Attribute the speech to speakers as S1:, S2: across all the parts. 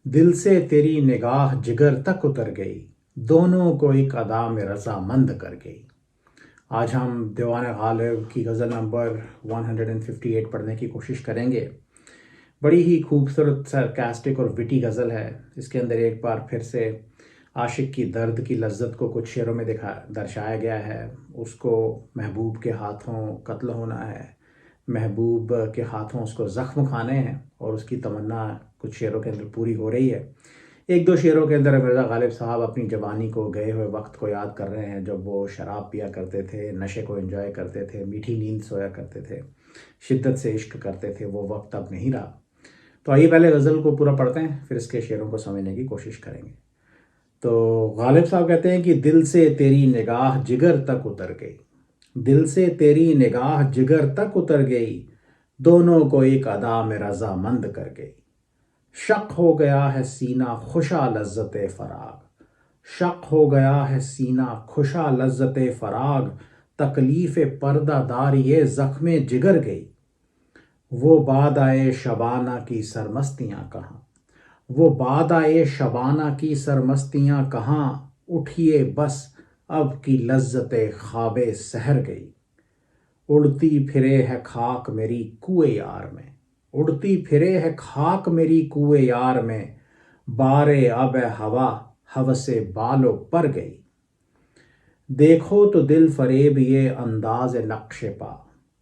S1: दिल से तेरी निगाह जिगर तक उतर गई, दोनों को एक अदा में रजामंद कर गई। आज हम दीवान गालिब की गज़ल नंबर 158 पढ़ने की कोशिश करेंगे। बड़ी ही खूबसूरत सरकास्टिक और विटी गज़ल है। इसके अंदर एक बार फिर से आशिक की दर्द की लज्जत को कुछ शेरों में दिखा दर्शाया गया है। उसको महबूब के हाथों कत्ल होना है, महबूब के हाथों उसको ज़ख्म खाने हैं और उसकी तमन्ना कुछ शेरों के अंदर पूरी हो रही है। एक दो शेरों के अंदर मिर्ज़ा गालिब साहब अपनी जवानी को, गए हुए वक्त को याद कर रहे हैं, जब वो शराब पिया करते थे, नशे को एंजॉय करते थे, मीठी नींद सोया करते थे, शिद्दत से इश्क करते थे। वो वक्त अब नहीं रहा। तो आइए पहले गज़ल को पूरा पढ़ते हैं, फिर इसके शेरों को समझने की कोशिश करेंगे। तो गालिब साहब कहते हैं कि दिल से तेरी निगाह जिगर तक उतर गई, दिल से तेरी निगाह जिगर तक उतर गई, दोनों को एक अदा में रजामंद कर गई। शक हो गया है सीना खुशा लज्जत फराग, शक हो गया है सीना खुशा लज्जत फराग, तकलीफ पर्दादार ये जख्मे जिगर गई। वो बाद आए शबाना की सरमस्तियाँ कहाँ, वो बाद आए शबाना की सरमस्तियाँ कहाँ, उठिए बस अब की लज्जत ख्वाबे सहर गई। उड़ती फिरे है खाक मेरी कुए यार में, उड़ती फिरे है खाक मेरी कुए यार में, बारे अब हवा हवसे बालो पर गई। देखो तो दिल फरेब ये अंदाज नक्श पा,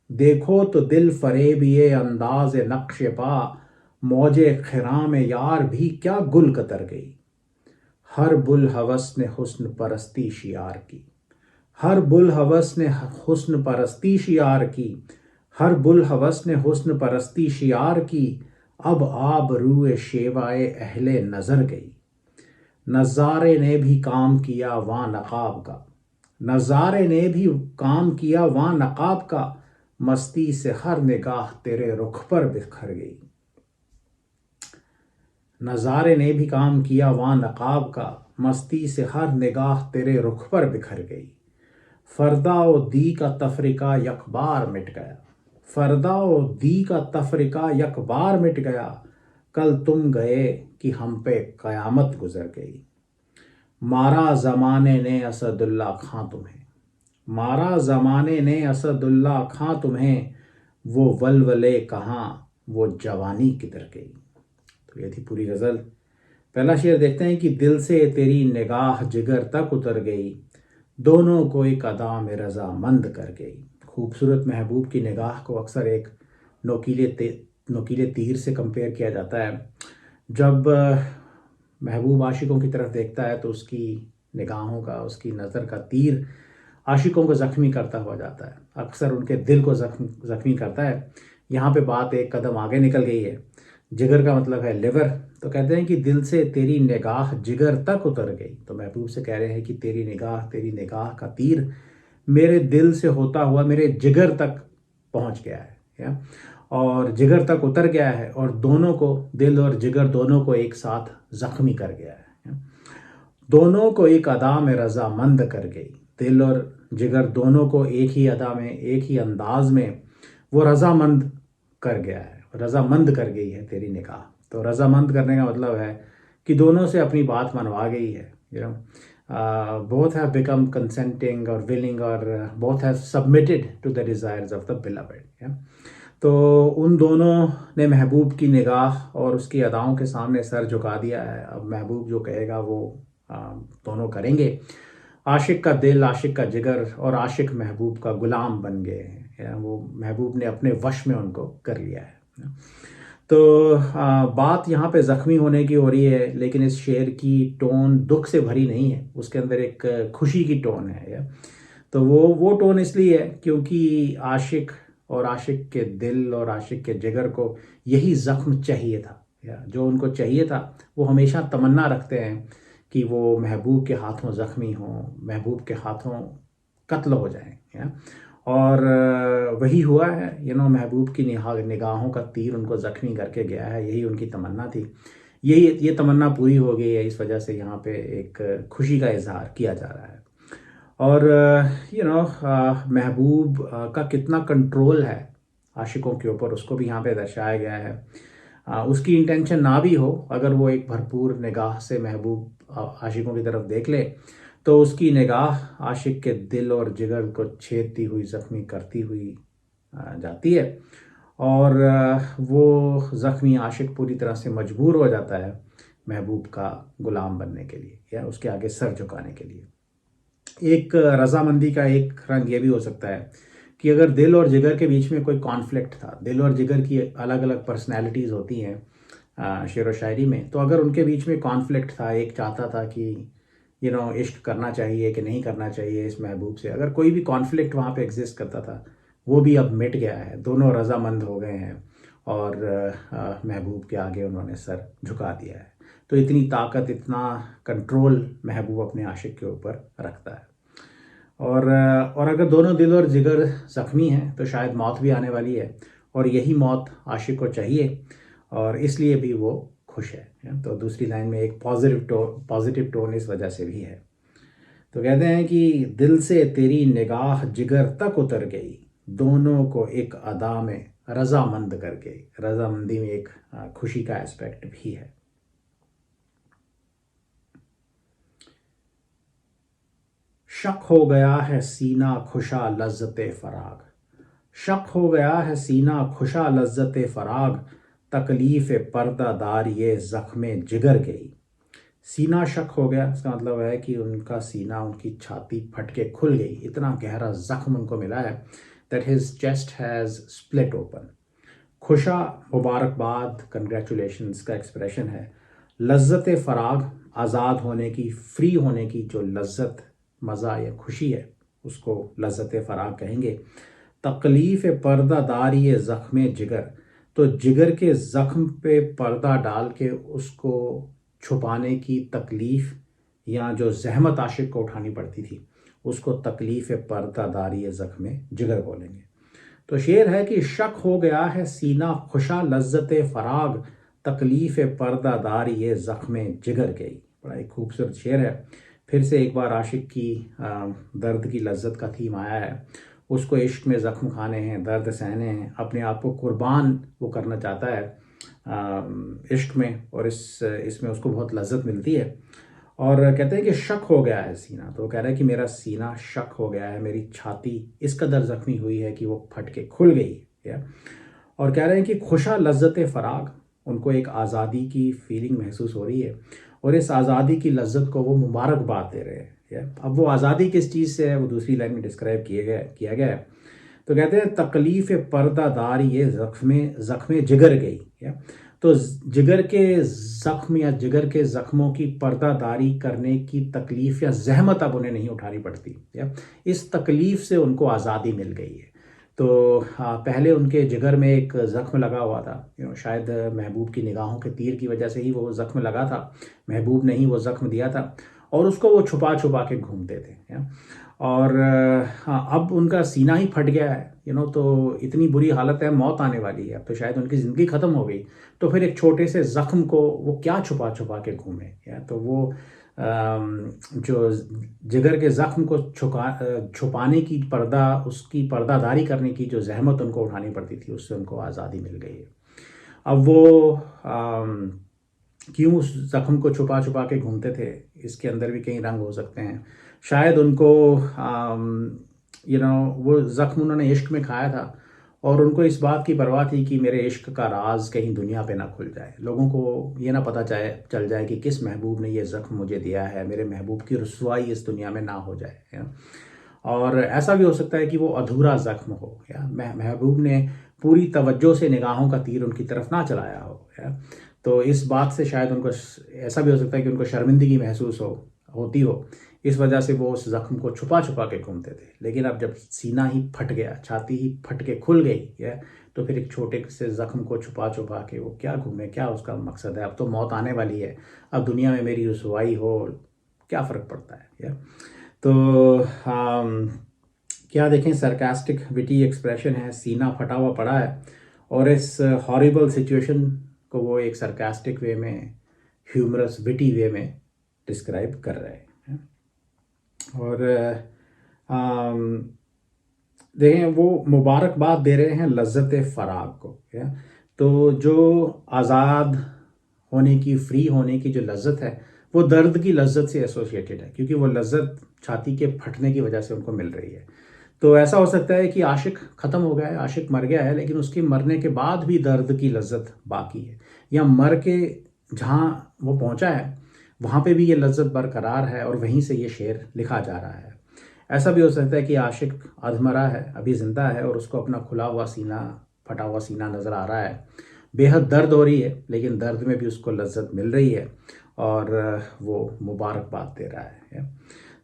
S1: देखो तो दिल फरेब ये अंदाज नक्श पा, मौजे खिराम यार भी क्या गुल कतर गई। हर बुल हवस ने हुस्न परस्ती शियार की, हर बुल हवस ने हुस्न परस्ती शियार की, हर बुल हवस ने हुस्न परस्ती शियार की, अब आब रूए शेवाए अहले नजर गई। नज़ारे ने भी काम किया वहाँ नकाब का, नज़ारे ने भी काम किया वहाँ नकाब का, मस्ती से हर निगाह तेरे रुख पर बिखर गई। नज़ारे ने भी काम किया वहाँ नकाब का, मस्ती से हर निगाह तेरे रुख पर बिखर गई। फरदा व दी का तफरीका यकबार मिट गया, फरदा व दी का तफरीका यकबार मिट गया, कल तुम गए कि हम पे कयामत गुजर गई। मारा ज़माने ने असदुल्ला खां तुम्हें, मारा ज़माने ने असदुल्ला खां तुम्हें, वो वलवले कहाँ वो जवानी किधर गई। तो ये थी पूरी गज़ल। पहला शेर देखते हैं कि दिल से तेरी निगाह जिगर तक उतर गई, दोनों को एक अदा में रजामंद कर गई। खूबसूरत महबूब की निगाह को अक्सर एक नोकीले तीर से कंपेयर किया जाता है। जब महबूब आशिकों की तरफ देखता है तो उसकी निगाहों का, उसकी नज़र का तीर आशिकों को ज़ख्मी करता हुआ जाता है, अक्सर उनके दिल को ज़ख्मी करता है। यहाँ पे बात एक कदम आगे निकल गई है। जिगर का मतलब है लिवर। तो कहते हैं कि दिल से तेरी निगाह जिगर तक उतर गई। तो महबूब से कह रहे हैं कि तेरी निगाह का तीर मेरे दिल से होता हुआ मेरे जिगर तक पहुंच गया है, या और जिगर तक उतर गया है, और दोनों को, दिल और जिगर दोनों को एक साथ जख्मी कर गया है, या? दोनों को एक अदा में रजामंद कर गई। दिल और जिगर दोनों को एक ही अदा में, एक ही अंदाज में वो रजामंद कर गया है, रजामंद कर गई है तेरी निगाह। तो रजामंद करने का मतलब है कि दोनों से अपनी बात मनवा गई है। बोथ हैव बिकम कंसेंटिंग और विलिंग, और both have submitted to the desires of the beloved. तो उन दोनों ने महबूब की निगाह और उसकी अदाओं के सामने सर झुका दिया है। अब महबूब जो कहेगा वो दोनों करेंगे। आशिक का दिल, आशिक का जिगर और आशिक महबूब का गुलाम बन गए हैं। वो महबूब ने अपने वश में उनको कर लिया है। तो बात यहाँ पे ज़ख्मी होने की हो रही है, लेकिन इस शेर की टोन दुख से भरी नहीं है, उसके अंदर एक खुशी की टोन है, या तो वो टोन इसलिए है क्योंकि आशिक और आशिक के दिल और आशिक के जिगर को यही ज़ख्म चाहिए था, या जो उनको चाहिए था। वो हमेशा तमन्ना रखते हैं कि वो महबूब के हाथों ज़ख्मी हों, महबूब के हाथों कत्ल हो जाएं, या और वही हुआ है। महबूब की निगाहों का तीर उनको ज़ख्मी करके गया है, यही उनकी तमन्ना थी। ये तमन्ना पूरी हो गई है, इस वजह से यहाँ पे एक खुशी का इजहार किया जा रहा है। और महबूब का कितना कंट्रोल है आशिकों के ऊपर, उसको भी यहाँ पे दर्शाया गया है। उसकी इंटेंशन ना भी हो, अगर वो एक भरपूर निगाह से महबूब आशिकों की तरफ देख ले तो उसकी निगाह आशिक के दिल और जिगर को छेदती हुई, जख्मी करती हुई जाती है। और वो ज़ख्मी आशिक पूरी तरह से मजबूर हो जाता है महबूब का गुलाम बनने के लिए या उसके आगे सर झुकाने के लिए। एक रजामंदी का एक रंग ये भी हो सकता है कि अगर दिल और जिगर के बीच में कोई कॉन्फ्लिक्ट था, दिल और जिगर की अलग अलग पर्सनैलिटीज़ होती हैं शेर व शायरी में, तो अगर उनके बीच में कॉन्फ्लिक्ट था, एक चाहता था कि इश्क करना चाहिए कि नहीं करना चाहिए इस महबूब से, अगर कोई भी कॉन्फ्लिक्ट वहाँ पे एग्जिस्ट करता था, वो भी अब मिट गया है, दोनों रजामंद हो गए हैं और महबूब के आगे उन्होंने सर झुका दिया है। तो इतनी ताकत, इतना कंट्रोल महबूब अपने आशिक के ऊपर रखता है। और अगर दोनों दिल और जिगर ज़ख्मी हैं तो शायद मौत भी आने वाली है, और यही मौत आशिक को चाहिए और इसलिए भी वो खुश है। तो दूसरी लाइन में एक पॉजिटिव टोन इस वजह से भी है। तो कहते हैं कि दिल से तेरी निगाह जिगर तक उतर गई, दोनों को एक अदा में रजामंद कर गई। रजामंदी में एक खुशी का एस्पेक्ट भी है। शक हो गया है सीना खुशा लज्जते फराग, शक हो गया है सीना खुशा लज्जते फराग, तकलीफ पर्दादार ये जख्मे जिगर गई। सीना शक हो गया, इसका मतलब है कि उनका सीना, उनकी छाती फट के खुल गई, इतना गहरा जख्म उनको मिला है that his chest has split open. खुशा मुबारकबाद, कंग्रेचुलेशंस का एक्सप्रेशन है। लज्जत फ़राग, आज़ाद होने की, फ्री होने की जो लज्जत, मज़ा या खुशी है, उसको लज्जत फ़राग कहेंगे। तकलीफ़ पर्दादार ये ज़ख्म जिगर, तो जिगर के ज़ख्म पे पर्दा डाल के उसको छुपाने की तकलीफ़ या जो जहमत आशिक को उठानी पड़ती थी, उसको तकलीफ़ पर्दादार ये ज़ख्म जिगर बोलेंगे। तो शेर है कि शक हो गया है सीना खुशा लज्जत फराग, तकलीफ पर्दादार ये ज़ख्म जिगर गई। बड़ा एक खूबसूरत शेर है। फिर से एक बार आशिक की दर्द की लज्जत का थीम आया है। उसको इश्क में ज़ख्म खाने हैं, दर्द सहने हैं, अपने आप को कुर्बान वो करना चाहता है इश्क में, और इसमें उसको बहुत लज्जत मिलती है। और कहते हैं कि शक हो गया है सीना, तो वो कह रहा है कि मेरा सीना शक हो गया है, मेरी छाती इस कदर ज़ख्मी हुई है कि वो फट के खुल गई है। और कह रहे हैं कि खुशा लज्जत फ़राग, उनको एक आज़ादी की फीलिंग महसूस हो रही है, और इस आज़ादी की लज्जत को वो मुबारकबाद दे रहे हैं। अब वो आज़ादी किस चीज़ से है, वो दूसरी लाइन में डिस्क्राइब किया गया है। तो कहते हैं तकलीफ़ पर्दादार ये ज़ख्म जिगर गई है। तो जिगर के ज़ख्म या जिगर के ज़ख्मों की पर्दादारी करने की तकलीफ़ या ज़हमत अब उन्हें नहीं उठानी पड़ती, या इस तकलीफ़ से उनको आज़ादी मिल गई है। तो हाँ, पहले उनके जिगर में एक ज़ख्म लगा हुआ था, शायद महबूब की निगाहों के तीर की वजह से ही वो ज़ख्म लगा था, महबूब ने ही वो ज़ख्म दिया था, और उसको वो छुपा छुपा के घूमते थे, या? और हाँ, अब उनका सीना ही फट गया है, तो इतनी बुरी हालत है, मौत आने वाली है, अब तो शायद उनकी ज़िंदगी ख़त्म हो गई। तो फिर एक छोटे से ज़ख्म को वो क्या छुपा छुपा के घूमे, या तो वो जो जिगर के ज़ख्म को छुपाने की, उसकी पर्दादारी करने की जो जहमत उनको उठानी पड़ती थी, उससे उनको आज़ादी मिल गई है। अब वो क्यों उस ज़ख्म को छुपा छुपा के घूमते थे, इसके अंदर भी कई रंग हो सकते हैं। शायद उनको वो ज़ख्म उन्होंने इश्क में खाया था, और उनको इस बात की परवाह थी कि मेरे इश्क का राज कहीं दुनिया पे ना खुल जाए, लोगों को ये ना पता चल जाए कि किस महबूब ने ये ज़ख्म मुझे दिया है, मेरे महबूब की रुसवाई इस दुनिया में ना हो जाए, या? और ऐसा भी हो सकता है कि वो अधूरा ज़ख्म हो, या महबूब ने पूरी तवज्जो से निगाहों का तीर उनकी तरफ ना चलाया हो, या? तो इस बात से शायद उनको ऐसा भी हो सकता है कि उनको शर्मिंदगी महसूस होती हो, इस वजह से वो उस ज़ख्म को छुपा छुपा के घूमते थे। लेकिन अब जब सीना ही फट गया, छाती ही फट के खुल गई है, तो फिर एक छोटे से ज़ख्म को छुपा छुपा के वो क्या घूमे, क्या उसका मकसद है? अब तो मौत आने वाली है, अब दुनिया में मेरी रुसवाई हो, क्या फ़र्क पड़ता है, या? तो क्या देखें, सरकास्टिक विटी एक्सप्रेशन है, सीना फटा हुआ पड़ा है, और इस हॉरिबल सिचुएशन को वो एक सरकास्टिक वे में, ह्यूमरस विटी वे में डिस्क्राइब कर रहे हैं। और देखें, वो मुबारकबाद दे रहे हैं लज्जत फ़राग को, या? तो जो आज़ाद होने की, फ्री होने की जो लज्जत है, वो दर्द की लज्जत से एसोसिएटेड है, क्योंकि वो लज्जत छाती के फटने की वजह से उनको मिल रही है। तो ऐसा हो सकता है कि आशिक ख़त्म हो गया है, आशिक मर गया है, लेकिन उसके मरने के बाद भी दर्द की लज्जत बाकी है, या मर के जहाँ वो पहुँचा है वहाँ पे भी ये लज्जत बरकरार है और वहीं से ये शेर लिखा जा रहा है। ऐसा भी हो सकता है कि आशिक अधमरा है, अभी ज़िंदा है, और उसको अपना खुला हुआ सीना, फटा हुआ सीना नज़र आ रहा है, बेहद दर्द हो रही है, लेकिन दर्द में भी उसको लज्जत मिल रही है और वो मुबारकबाद दे रहा है।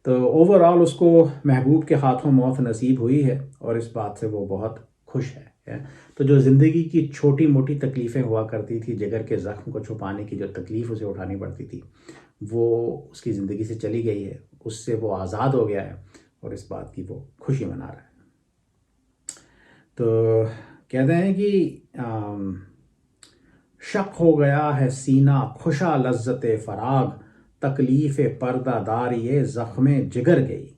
S1: तो ओवरऑल उसको महबूब के हाथों मौत नसीब हुई है और इस बात से वो बहुत खुश है। तो जो ज़िंदगी की छोटी मोटी तकलीफ़ें हुआ करती थी, जिगर के ज़ख्म को छुपाने की जो तकलीफ़ उसे उठानी पड़ती थी, वो उसकी ज़िंदगी से चली गई है, उससे वो आज़ाद हो गया है और इस बात की वो खुशी मना रहा है। तो कहते हैं कि शक हो गया है सीना खुशा लज्जत फराग, तकलीफ़ पर्दादारी ये ज़ख्म जिगर गई।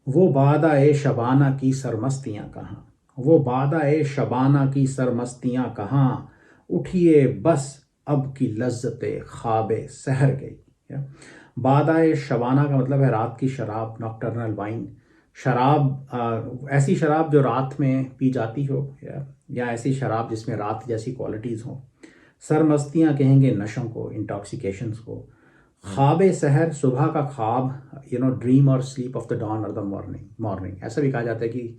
S1: वो बादा ए शबाना की सरमस्तियाँ कहाँ, वो बादा ए शबाना की सरमस्तियाँ कहाँ, उठिए बस अब की लज्जत ख्वाब सहर गई। बादा ए शबाना का मतलब है रात की शराब, नॉक्टर्नल वाइन। शराब, ऐसी शराब जो रात में पी जाती हो, या ऐसी शराब जिसमें रात जैसी क्वालिटीज़ हों। सरमस्तियाँ कहेंगे नशों को, इंटॉक्सिकेशंस को। ख्वाब सहर, सुबह का ख्वाब, ड्रीम और स्लीप ऑफ द डॉन और द मॉर्निंग। ऐसा भी कहा जाता है कि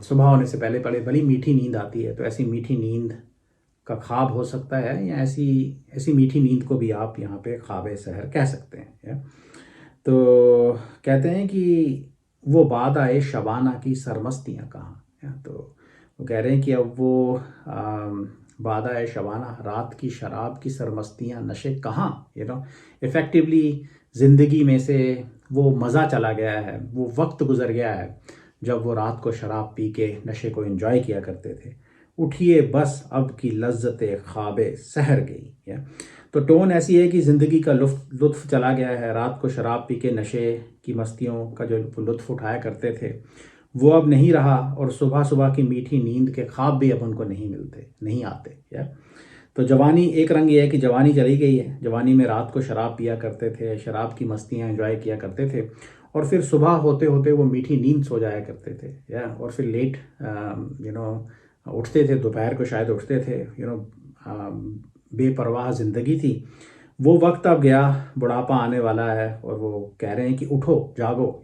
S1: सुबह होने से पहले पहले बड़ी मीठी नींद आती है, तो ऐसी मीठी नींद का ख्वाब हो सकता है, या ऐसी ऐसी मीठी नींद को भी आप यहाँ पे ख्वाब सहर कह सकते हैं। तो कहते हैं कि वो बाद आए शबाना की सरमस्तियाँ कहाँ। तो वो कह रहे हैं कि अब वो बाद आए शबाना, रात की शराब की सरमस्तियाँ, नशे कहाँ। इफ़ेक्टिवली ज़िंदगी में से वो मज़ा चला गया है, वो वक्त गुज़र गया है जब वो रात को शराब पी के नशे को एंजॉय किया करते थे। उठिए बस अब की लज्जत ख्वाब सहर गई। तो टोन ऐसी है कि ज़िंदगी का लुत्फ़ चला गया है, रात को शराब पी के नशे की मस्तियों का जो लुत्फ़ उठाया करते थे वो अब नहीं रहा, और सुबह सुबह की मीठी नींद के ख्वाब भी अब उनको नहीं आते। तो जवानी, एक रंग ये है कि जवानी चली गई है, जवानी में रात को शराब पिया करते थे, शराब की मस्तियाँ एंजॉय किया करते थे, और फिर सुबह होते होते वो मीठी नींद सो जाया करते थे, और फिर लेट उठते थे, दोपहर को शायद उठते थे। बेपरवाह ज़िंदगी थी। वो वक्त अब गया, बुढ़ापा आने वाला है, और वो कह रहे हैं कि उठो, जागो,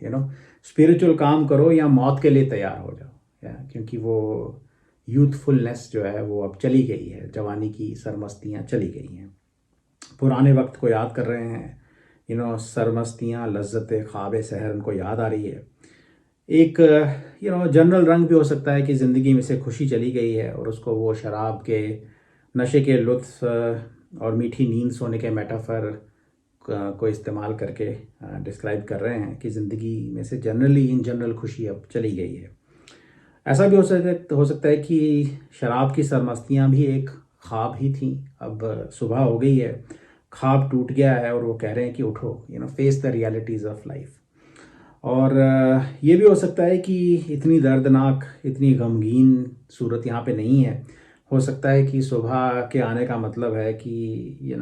S1: स्पिरिचुअल काम करो या मौत के लिए तैयार हो जाओ। क्योंकि वो यूथफुलनेस जो है वो अब चली गई है, जवानी की सरमस्तियाँ चली गई हैं, पुराने वक्त को याद कर रहे हैं। सरमस्तियाँ, लज्जत ख्वाब सहर उनको याद आ रही है। एक जनरल रंग भी हो सकता है कि ज़िंदगी में से खुशी चली गई है और उसको वो शराब के नशे के लुत्फ़ और मीठी नींद सोने के मेटाफर को इस्तेमाल करके डिस्क्राइब कर रहे हैं कि ज़िंदगी में से इन जनरल खुशी अब चली गई है। ऐसा भी हो सकता है कि शराब की सरमस्तियाँ भी एक ख्वाब ही थी, अब सुबह हो गई है, ख्वाब टूट गया है, और वो कह रहे हैं कि उठो, face the realities of life. और ये भी हो सकता है कि इतनी दर्दनाक, इतनी गमगीन सूरत यहाँ पे नहीं है। हो सकता है कि सुबह के आने का मतलब है कि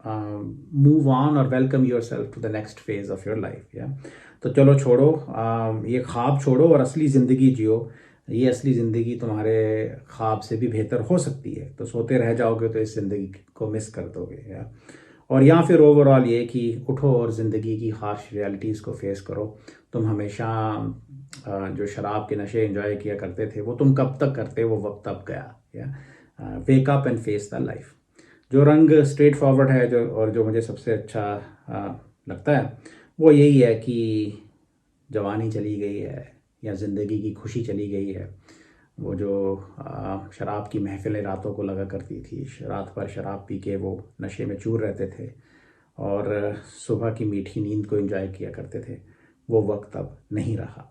S1: मूव ऑन और welcome yourself to the next phase of your life. तो चलो छोड़ो, ये ख्वाब छोड़ो और असली ज़िंदगी जियो। ये असली ज़िंदगी तुम्हारे ख्वाब से भी बेहतर हो सकती है। तो सोते रह जाओगे तो इस ज़िंदगी को मिस कर दोगे। और या फिर ओवरऑल ये कि उठो और ज़िंदगी की हार्श रियलिटीज़ को फेस करो। तुम हमेशा जो शराब के नशे एंजॉय किया करते थे वो तुम कब तक करते, वो वक्त अब गया। Wake up and face the life. जो रंग स्ट्रेट फॉरवर्ड है, जो मुझे सबसे अच्छा लगता है, वो यही है कि जवानी चली गई है या ज़िंदगी की खुशी चली गई है। वो जो शराब की महफ़िलें रातों को लगा करती थी, रात भर शराब पी के वो नशे में चूर रहते थे और सुबह की मीठी नींद को एंजॉय किया करते थे, वो वक्त अब नहीं रहा।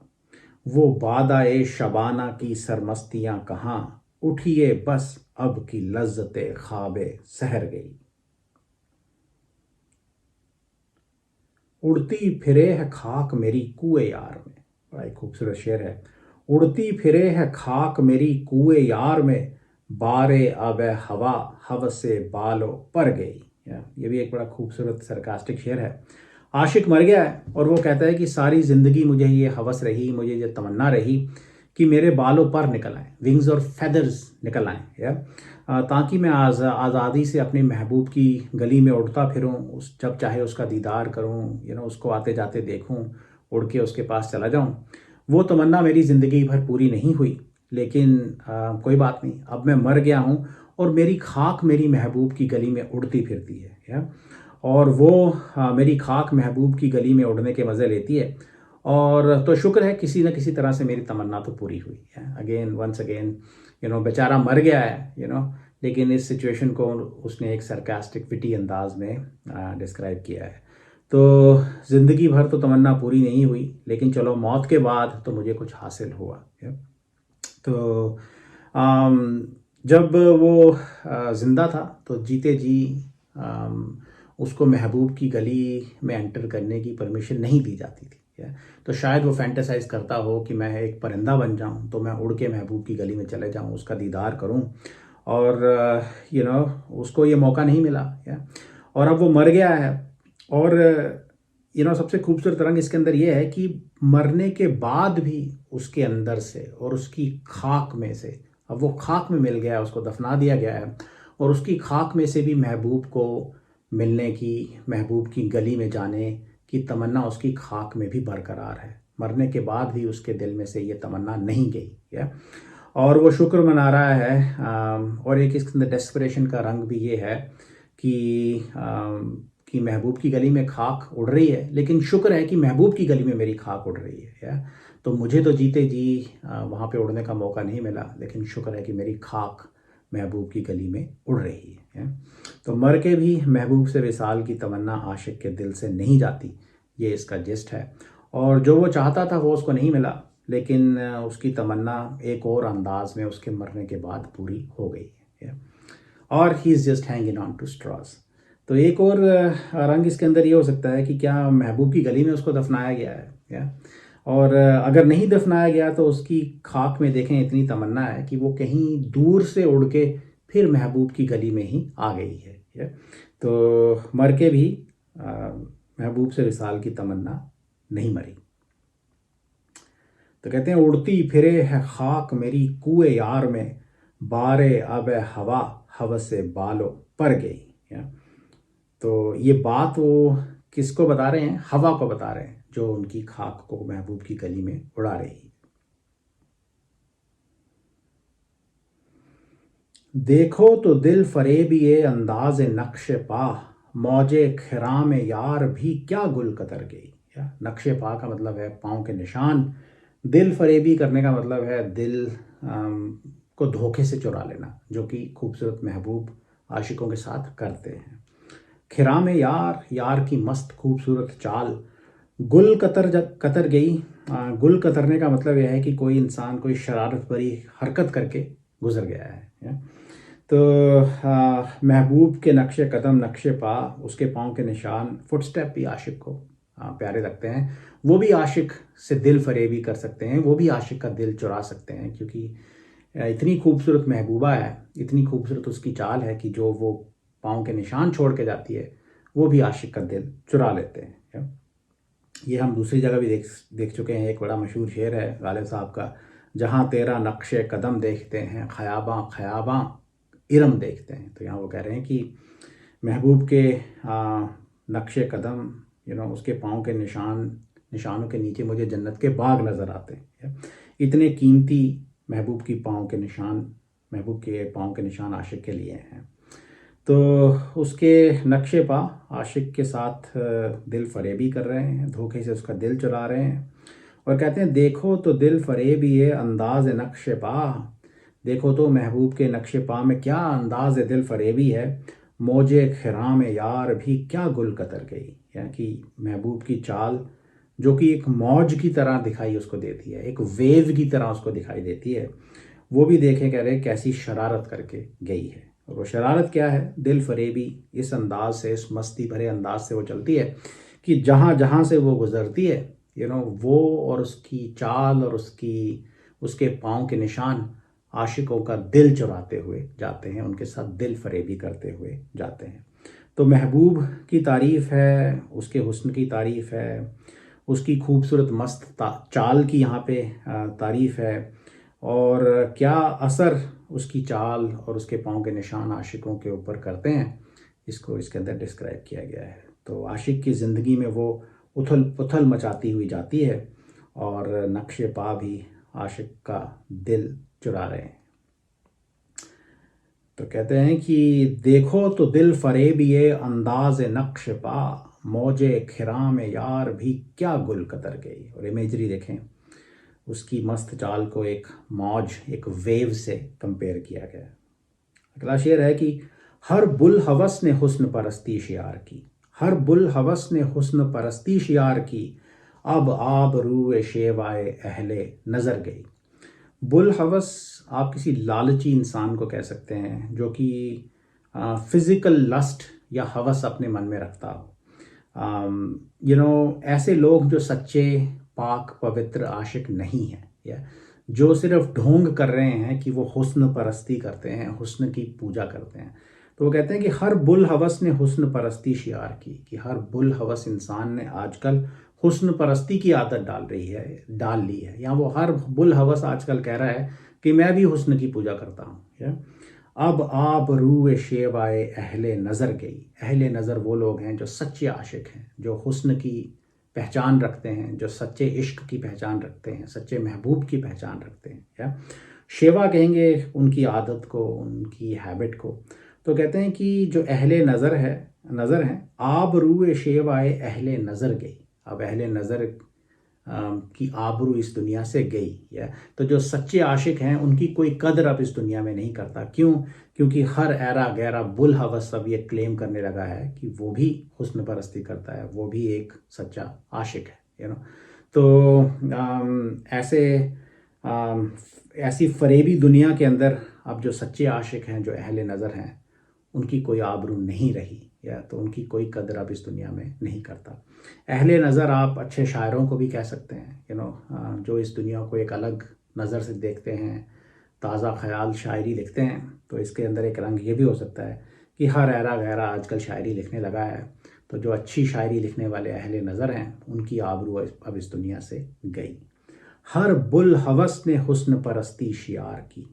S1: वो बादाए शबाना की सरमस्तियाँ कहाँ, उठिए बस अब की लज्जत ख्वाबे सहर गई। उड़ती फिरे है खाक मेरी कुए यार में, बड़ा एक खूबसूरत शेर है। उड़ती फिरे है खाक मेरी कुए यार में, बारे अब हवा हवस से बालो पर गई। ये भी एक बड़ा खूबसूरत सरकास्टिक शेर है। आशिक मर गया है और वो कहता है कि सारी ज़िंदगी मुझे ये हवस रही, मुझे ये तमन्ना रही कि मेरे बालों पर निकल आए, विंग्स और फेदर्स निकल आए, ताकि मैं आज़ादी से अपनी महबूब की गली में उड़ता फिरूं, उस जब चाहे उसका दीदार करूं, उसको आते जाते देखूं, उड़ के उसके पास चला जाऊं। वो तमन्ना मेरी ज़िंदगी भर पूरी नहीं हुई, लेकिन कोई बात नहीं, अब मैं मर गया हूं और मेरी खाक मेरी महबूब की गली में उड़ती फिरती है, और वो मेरी खाक महबूब की गली में उड़ने के मज़े लेती है। और तो शुक्र है किसी न किसी तरह से मेरी तमन्ना तो पूरी हुई है। अगेन वंस अगेन बेचारा मर गया है, लेकिन इस सिचुएशन को उसने एक सरकास्टिक विटी अंदाज में डिस्क्राइब किया है। तो ज़िंदगी भर तो तमन्ना पूरी नहीं हुई, लेकिन चलो मौत के बाद तो मुझे कुछ हासिल हुआ। तो जब वो ज़िंदा था तो जीते जी उसको महबूब की गली में एंटर करने की परमिशन नहीं दी जाती थी। तो शायद वो फैंटेसाइज करता हो कि मैं एक परिंदा बन जाऊं, तो मैं उड़ के महबूब की गली में चले जाऊं, उसका दीदार करूं, और उसको ये मौका नहीं मिला। और अब वो मर गया है। और सबसे खूबसूरत रंग इसके अंदर ये है कि मरने के बाद भी उसके अंदर से और उसकी खाक में से, अब वो खाक में मिल गया है, उसको दफना दिया गया है, और उसकी खाक में से भी महबूब को मिलने की, महबूब की गली में जाने की तमन्ना उसकी खाक में भी बरकरार है। मरने के बाद भी उसके दिल में से ये तमन्ना नहीं गई है, और वो शुक्र मना रहा है। और एक इसके अंदर डेस्परेशन का रंग भी ये है कि महबूब की गली में खाक उड़ रही है, लेकिन शुक्र है कि महबूब की गली में मेरी खाक उड़ रही है। तो मुझे तो जीते जी वहाँ पे उड़ने का मौका नहीं मिला, लेकिन शुक्र है कि मेरी खाक महबूब की गली में उड़ रही है। तो मर के भी महबूब से विसाल की तमन्ना आशिक के दिल से नहीं जाती, ये इसका जिस्ट है। और जो वो चाहता था वो उसको नहीं मिला, लेकिन उसकी तमन्ना एक और अंदाज में उसके मरने के बाद पूरी हो गई है, और he is just hanging on to straws. तो एक और रंग इसके अंदर ये हो सकता है कि क्या महबूब की गली में उसको दफनाया गया है, और अगर नहीं दफनाया गया तो उसकी खाक में देखें इतनी तमन्ना है कि वो कहीं दूर से उड़ के फिर महबूब की गली में ही आ गई है। तो मर के भी महबूब से विसाल की तमन्ना नहीं मरी। तो कहते हैं उड़ती फिरे है खाक मेरी कुए यार में, बारे अब हवा हवस से बालो पर गई। तो ये बात वो किसको बता रहे हैं? हवा को बता रहे हैं, जो उनकी खाक को महबूब की गली में उड़ा रही है। देखो तो दिल फरेबी ये अंदाज नक्श पा, मौजे खिराम यार भी क्या गुल कतर गई। नक्श पा का मतलब है पाँव के निशान, दिल फरेबी करने का मतलब है दिल को धोखे से चुरा लेना, जो कि खूबसूरत महबूब आशिकों के साथ करते हैं। खिराम यार, यार की मस्त खूबसूरत चाल, गुल कतर गई। गुल कतरने का मतलब यह है कि कोई इंसान कोई शरारत भरी हरकत करके गुजर गया है। तो महबूब के नक्शे कदम नक्शे पा, उसके पाँव के निशान, फुटस्टेप भी आशिक को प्यारे लगते हैं। वो भी आशिक से दिल फरेबी कर सकते हैं, वो भी आशिक का दिल चुरा सकते हैं, क्योंकि इतनी खूबसूरत महबूबा है, इतनी खूबसूरत उसकी चाल है कि जो वो पाँव के निशान छोड़ के जाती है वो भी आशिक का दिल चुरा लेते हैं। ये हम दूसरी जगह भी देख चुके हैं। एक बड़ा मशहूर शेर है गालिब साहब का, जहाँ तेरा नक्शे कदम देखते हैं, ख़याबां ख़याबां इरम देखते हैं। तो यहाँ वो कह रहे हैं कि महबूब के नक्शे कदम, उसके पाँव के निशानों के नीचे मुझे जन्नत के बाग नज़र आते हैं। इतने कीमती महबूब के पाँव के निशान आशिक के लिए हैं। तो उसके नक्शे पा आशिक के साथ दिल फरेबी कर रहे हैं, धोखे से उसका दिल चुरा रहे हैं, और कहते हैं देखो तो दिल फरेबी ये अंदाज नक्श पा, देखो तो महबूब के नक्शे पा में क्या अंदाज दिल फरेबी है, मौजे खिराम यार भी क्या गुल कतर गई। यानी कि महबूब की चाल जो कि एक मौज की तरह दिखाई उसको देती है, एक वेव की तरह उसको दिखाई देती है, वो भी देखें कह रहे कैसी शरारत करके गई है। और वो शरारत क्या है? दिल फरेबी इस अंदाज से, इस मस्ती भरे अंदाज से वो चलती है कि जहाँ जहाँ से वो गुजरती है वो और उसकी चाल और उसके पाँव के निशान आशिकों का दिल चुराते हुए जाते हैं, उनके साथ दिल फरेबी करते हुए जाते हैं। तो महबूब की तारीफ़ है, उसके हुस्न की तारीफ़ है, उसकी खूबसूरत मस्त चाल की यहाँ पे तारीफ़ है, और क्या असर उसकी चाल और उसके पाँव के निशान आशिकों के ऊपर करते हैं, इसको इसके अंदर डिस्क्राइब किया गया है। तो आशिक की ज़िंदगी में वो उथल पुथल मचाती हुई जाती है और नक्शे पा भी आशिक का दिल चुरा रहे हैं। तो कहते हैं कि देखो तो दिल फरेब ये अंदाज नक्श पा, मौजे खिराम यार भी क्या गुल कतर गई। और इमेजरी देखें, उसकी मस्त चाल को एक मौज, एक वेव से कंपेयर किया गया है। अगला शेर है कि हर बुल हवस ने हुस्न परस्ती शियार की, हर बुल हवस ने हुस्न परस्ती शियार की, अब आब रूए शेवाए अहले नज़र गई। बुल हवस, आप किसी लालची इंसान को कह सकते हैं जो कि फिज़िकल लस्ट या हवस अपने मन में रखता हो। ऐसे लोग जो सच्चे पाक पवित्र आशिक नहीं हैं, या जो सिर्फ ढोंग कर रहे हैं कि वो हुस्न परस्ती करते हैं, हुस्न की पूजा करते हैं। तो वो कहते हैं कि हर बुल हवस ने हुस्न परस्ती शियार की, कि हर बुल हवस इंसान ने आजकल हुस्न परस्ती की आदत डाल ली है, या वो हर बुल हवस आजकल कह रहा है कि मैं भी हुस्न की पूजा करता हूँ। अब आप रूए शेवाए अहले नज़र गई। अहले नज़र वो लोग हैं जो सच्चे आशिक हैं, जो हुस्न की पहचान रखते हैं, जो सच्चे इश्क की पहचान रखते हैं, सच्चे महबूब की पहचान रखते हैं। या शेवा कहेंगे उनकी आदत को, उनकी हैबिट को। तो कहते हैं कि जो अहले नज़र हैं, आब रूए शेवाए अहले नज़र गई। अब अहले नज़र की आबरू इस दुनिया से गई। या तो जो सच्चे आशिक हैं उनकी कोई कदर अब इस दुनिया में नहीं करता। क्यों? क्योंकि हर ऐरा गैरा बुल हवस अब ये क्लेम करने लगा है कि वो भी हुस्न परस्ती करता है, वो भी एक सच्चा आशिक है। तो ऐसी फरेबी दुनिया के अंदर अब जो सच्चे आशिक हैं, जो अहले नज़र हैं, उनकी कोई आबरू नहीं रही, या तो उनकी कोई कदर अब इस दुनिया में नहीं करता। अहले नज़र आप अच्छे शायरों को भी कह सकते हैं, जो इस दुनिया को एक अलग नज़र से देखते हैं, ताज़ा ख्याल शायरी लिखते हैं। तो इसके अंदर एक रंग ये भी हो सकता है कि हर ऐरा गैरा आजकल शायरी लिखने लगा है, तो जो अच्छी शायरी लिखने वाले अहले नज़र हैं उनकी आबरू अब इस दुनिया से गई। हर बुल हवस ने हुस्न परस्ती शियार की,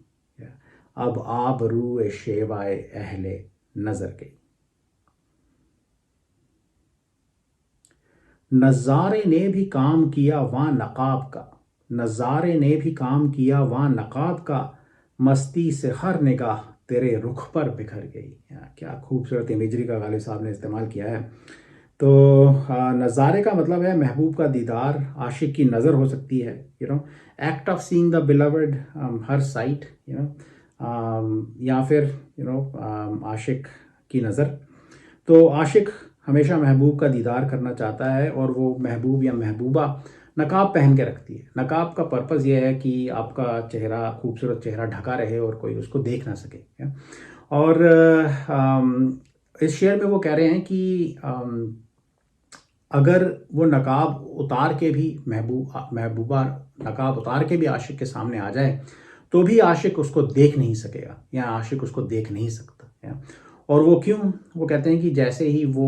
S1: अब आब रूए शेवाए अहले नज़र गई। नज़ारे ने भी काम किया वहाँ नकाब का, नज़ारे ने भी काम किया वहाँ नकाब का, मस्ती से हर निगाह तेरे रुख पर बिखर गई। क्या खूबसूरत इमेजरी का गालिब साहब ने इस्तेमाल किया है। तो नज़ारे का मतलब है महबूब का दीदार, आशिक की नज़र हो सकती है, act of seeing the beloved, her site, या फिर आशिक की नज़र। तो आशिक हमेशा महबूब का दीदार करना चाहता है, और वो महबूब या महबूबा नकाब पहन के रखती है। नकाब का पर्पज़ ये है कि आपका चेहरा, खूबसूरत चेहरा ढका रहे और कोई उसको देख ना सके। और इस शेर में वो कह रहे हैं कि अगर वो नकाब उतार के भी महबूबा नकाब उतार के भी आशिक के सामने आ जाए तो भी आशिक उसको देख नहीं सकेगा, या आशिक उसको देख नहीं सकता। और वो क्यों? वो कहते हैं कि जैसे ही वो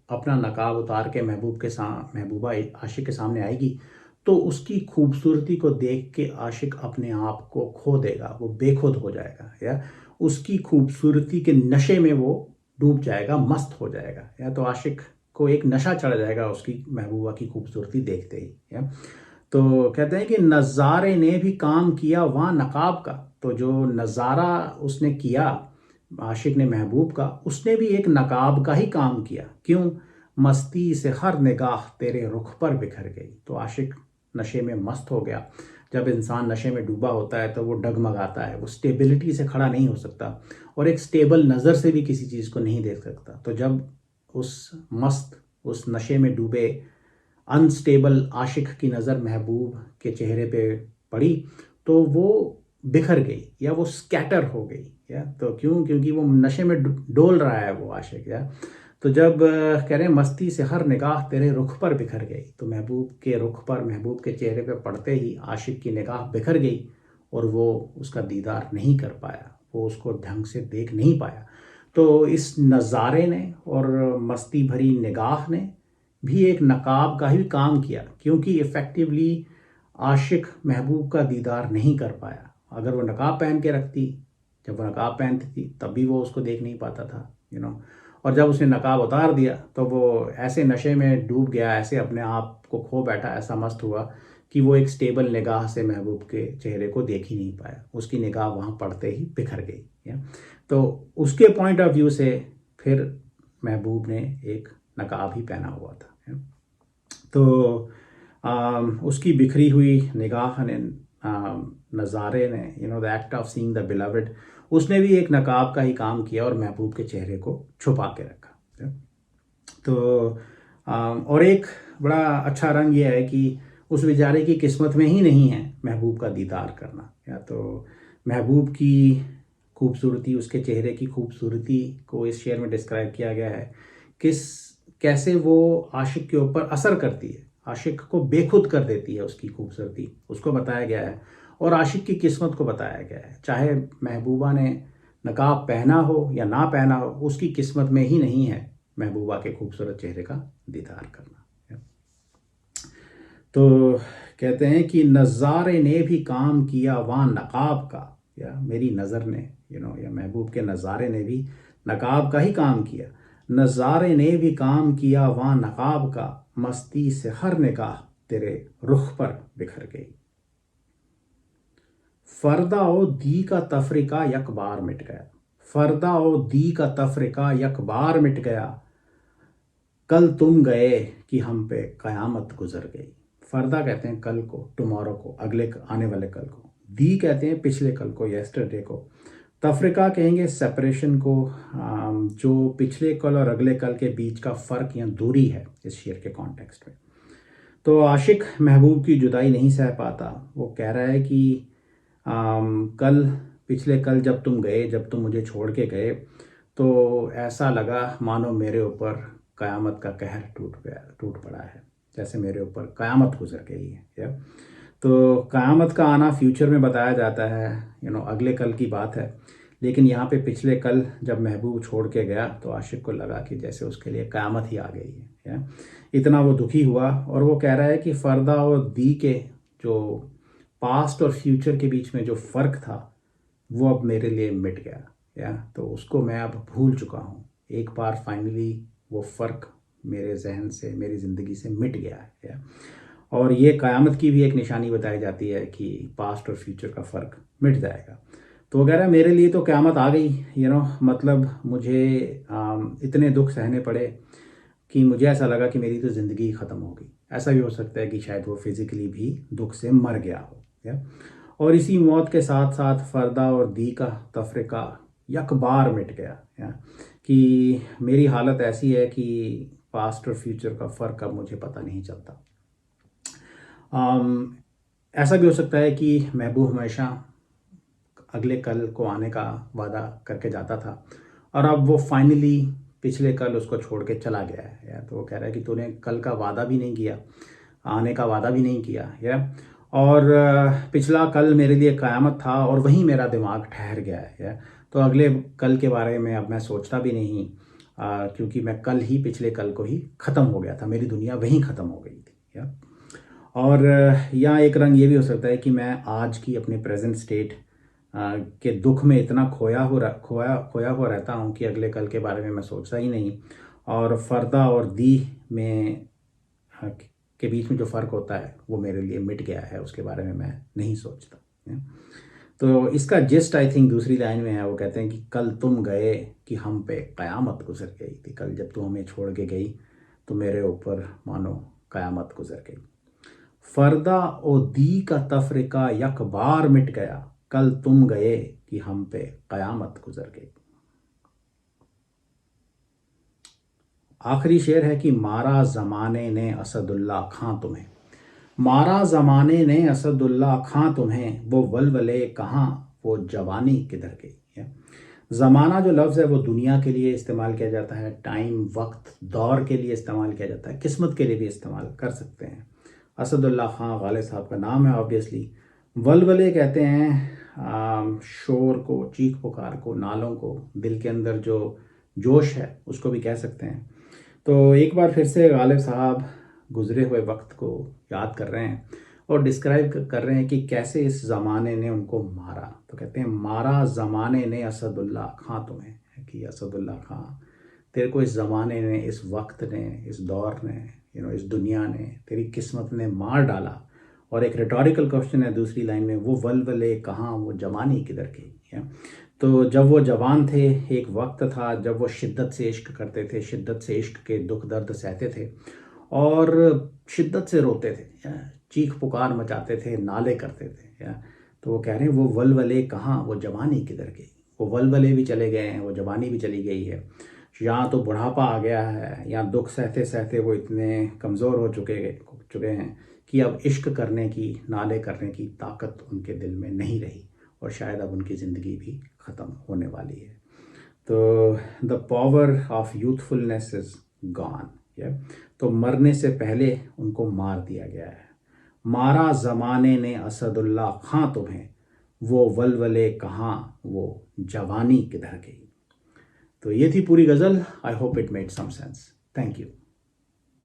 S1: अपना नकाब उतार के महबूबा आशिक के सामने आएगी तो उसकी खूबसूरती को देख के आशिक अपने आप को खो देगा, वो बेखुद हो जाएगा, या उसकी खूबसूरती के नशे में वो डूब जाएगा, मस्त हो जाएगा। या तो आशिक को एक नशा चढ़ जाएगा उसकी महबूबा की खूबसूरती देखते ही। या तो कहते हैं कि नज़ारे ने भी काम किया वहाँ नकाब का। तो जो नज़ारा उसने किया आशिक ने महबूब का, उसने भी एक नकाब का ही काम किया। क्यों? मस्ती से हर निगाह तेरे रुख पर बिखर गई। तो आशिक नशे में मस्त हो गया। जब इंसान नशे में डूबा होता है तो वो डगमगाता है, वो स्टेबिलिटी से खड़ा नहीं हो सकता, और एक स्टेबल नज़र से भी किसी चीज़ को नहीं देख सकता। तो जब उस नशे में डूबे अनस्टेबल आशिक की नज़र महबूब के चेहरे पे पड़ी तो वो बिखर गई, या वो स्कैटर हो गई। या तो क्यों? क्योंकि वो नशे में डोल रहा है वो आशिक। या तो जब कह रहे हैं मस्ती से हर निगाह तेरे रुख पर बिखर गई, तो महबूब के रुख पर, महबूब के चेहरे पे पड़ते ही आशिक की निगाह बिखर गई, और वो उसका दीदार नहीं कर पाया, वो उसको ढंग से देख नहीं पाया। तो इस नज़ारे ने और मस्ती भरी निगाह ने भी एक नकाब का ही काम किया, क्योंकि इफ़ेक्टिवली आशिक महबूब का दीदार नहीं कर पाया। अगर वो नकाब पहन के रखती, जब वो नकाब पहनती थी तब भी वो उसको देख नहीं पाता था, और जब उसने नकाब उतार दिया तो वो ऐसे नशे में डूब गया, ऐसे अपने आप को खो बैठा, ऐसा मस्त हुआ कि वो एक स्टेबल निगाह से महबूब के चेहरे को देख ही नहीं पाया। उसकी निगाह वहाँ पड़ते ही बिखर गई। तो उसके पॉइंट ऑफ व्यू से फिर महबूब ने एक नकाब ही पहना हुआ था। तो उसकी बिखरी हुई निगाह ने, नज़ारे ने, the act of seeing the beloved, उसने भी एक नकाब का ही काम किया और महबूब के चेहरे को छुपा के रखा। तो और एक बड़ा अच्छा रंग यह है कि उस बेचारे की किस्मत में ही नहीं है महबूब का दीदार करना। या तो महबूब की खूबसूरती, उसके चेहरे की खूबसूरती को इस शेर में डिस्क्राइब किया गया है, कैसे वो आशिक के ऊपर असर करती है, आशिक को बेखुद कर देती है उसकी खूबसूरती, उसको बताया गया है। और आशिक की किस्मत को बताया गया है, चाहे महबूबा ने नकाब पहना हो या ना पहना हो, उसकी किस्मत में ही नहीं है महबूबा के खूबसूरत चेहरे का दीदार करना। तो कहते हैं कि नज़ारे ने भी काम किया वहाँ नकाब का, या मेरी नज़र ने, या महबूब के नज़ारे ने भी नकाब का ही काम किया। नज़ारे ने भी काम किया वहाँ नकाब का, मस्ती से हर निगाह तेरे रुख पर बिखर गई। फरदा ओ दी का तफरीका यक बार मिट गया, फरदा ओ दी का तफरीका यक बार मिट गया, कल तुम गए कि हम पे क़यामत गुजर गई। फरदा कहते हैं कल को, टुमारो को, अगले आने वाले कल को। दी कहते हैं पिछले कल को, येस्टरडे को। तफरीका कहेंगे सेपरेशन को, जो पिछले कल और अगले कल के बीच का फ़र्क या दूरी है इस शेर के कॉन्टेक्स्ट में। तो आशिक महबूब की जुदाई नहीं सह पाता। वो कह रहा है कि कल, पिछले कल जब तुम गए, जब तुम मुझे छोड़ के गए, तो ऐसा लगा मानो मेरे ऊपर क़यामत का कहर टूट पड़ा है, जैसे मेरे ऊपर क़यामत गुजर गई है। तो क़यामत का आना फ्यूचर में बताया जाता है, अगले कल की बात है। लेकिन यहाँ पे पिछले कल जब महबूब छोड़ के गया तो आशिक को लगा कि जैसे उसके लिए क़यामत ही आ गई है। इतना वो दुखी हुआ, और वो कह रहा है कि फ़रदा और दी के जो पास्ट और फ्यूचर के बीच में जो फ़र्क था वो अब मेरे लिए मिट गया। तो उसको मैं अब भूल चुका हूँ। एक बार फाइनली वो फ़र्क मेरे जहन से, मेरी ज़िंदगी से मिट गया है। और ये क़यामत की भी एक निशानी बताई जाती है कि पास्ट और फ्यूचर का फ़र्क मिट जाएगा। तो वो कह रहा है मेरे लिए तो क़यामत आ गई, मतलब मुझे इतने दुख सहने पड़े कि मुझे ऐसा लगा कि मेरी तो ज़िंदगी ख़त्म हो गई। ऐसा भी हो सकता है कि शायद वो फिज़िकली भी दुख से मर गया हो। और इसी मौत के साथ साथ फ़रदा और दी का तफरीका यक बार मिट गया। कि मेरी हालत ऐसी है कि पास्ट और फ्यूचर का फ़र्क अब मुझे पता नहीं चलता। ऐसा भी हो सकता है कि महबूब हमेशा अगले कल को आने का वादा करके जाता था, और अब वो फाइनली पिछले कल उसको छोड़ के चला गया है। तो वो कह रहा है कि तूने कल का वादा भी नहीं किया, आने का वादा भी नहीं किया, और पिछला कल मेरे लिए क़यामत था और वहीं मेरा दिमाग ठहर गया है। तो अगले कल के बारे में अब मैं सोचता भी नहीं, क्योंकि मैं कल ही पिछले कल को ही ख़त्म हो गया था, मेरी दुनिया वहीं ख़त्म हो गई थी। और या एक रंग ये भी हो सकता है कि मैं आज की अपने प्रेजेंट स्टेट के दुख में इतना खोया हुआ रहता हूँ कि अगले कल के बारे में मैं सोचता ही नहीं, और फ़रदा और दी में के बीच में जो फ़र्क होता है वो मेरे लिए मिट गया है, उसके बारे में मैं नहीं सोचता। तो इसका जिस्ट आई थिंक दूसरी लाइन में है। वो कहते हैं कि कल तुम गए कि हम पे क़यामत गुजर गई थी, कल जब तुम हमें छोड़ के गई तो मेरे ऊपर मानो क़यामत गुजर गई। फ़रदा ओ दी का तफरीका यक बार मिट गया, कल तुम गए कि हम पे क़यामत गुजर गई। आखिरी शेर है कि मारा ज़माने ने असदुल्ला खां तुम्हें, मारा ज़माने ने असदुल्ला खां तुम्हें, वो वलवले कहाँ, वो जवानी किधर गई है। ज़माना जो लफ्ज़ है वो दुनिया के लिए इस्तेमाल किया जाता है, टाइम, वक्त, दौर के लिए इस्तेमाल किया जाता है, किस्मत के लिए भी इस्तेमाल कर सकते हैं। असदुल्ला खां गालिब साहब का नाम है ऑब्वियसली। वलवले कहते हैं शोर को, चीख पुकार को, नालों को, दिल के अंदर जो जोश है उसको भी कह सकते हैं। तो एक बार फिर से गालिब साहब गुजरे हुए वक्त को याद कर रहे हैं और डिस्क्राइब कर रहे हैं कि कैसे इस ज़माने ने उनको मारा। तो कहते हैं, मारा ज़माने ने असदुल्ला खां तुम्हें, कि असदुल्ला खां, तेरे को इस ज़माने ने, इस वक्त ने, इस दौर ने, इस दुनिया ने, तेरी किस्मत ने मार डाला। और एक रिटोरिकल क्वेश्चन है दूसरी लाइन में, वो वलवले कहाँ, वो जवानी किधर गई है। तो जब वो जवान थे, एक वक्त था जब वो शिद्दत से इश्क करते थे, शिद्दत से इश्क के दुख दर्द सहते थे और शिद्दत से रोते थे, चीख पुकार मचाते थे, नाले करते थे। तो वो कह रहे हैं, वो वलवले कहाँ, वो जवानी किधर गई। वो वलवले भी चले गए हैं, वो जवानी भी चली गई है। यहाँ तो बुढ़ापा आ गया है, या दुख सहते सहते वो इतने कमज़ोर हो चुके हैं कि अब इश्क करने की, नाले करने की ताकत उनके दिल में नहीं रही, और शायद अब उनकी ज़िंदगी भी ख़त्म होने वाली है। तो the power of youthfulness is gone. तो मरने से पहले उनको मार दिया गया है। मारा ज़माने ने असदुल्ला खां तुम्हें, वो वलवले कहाँ, वो जवानी किधर गई। तो ये थी पूरी गज़ल। I hope it made some sense. Thank you.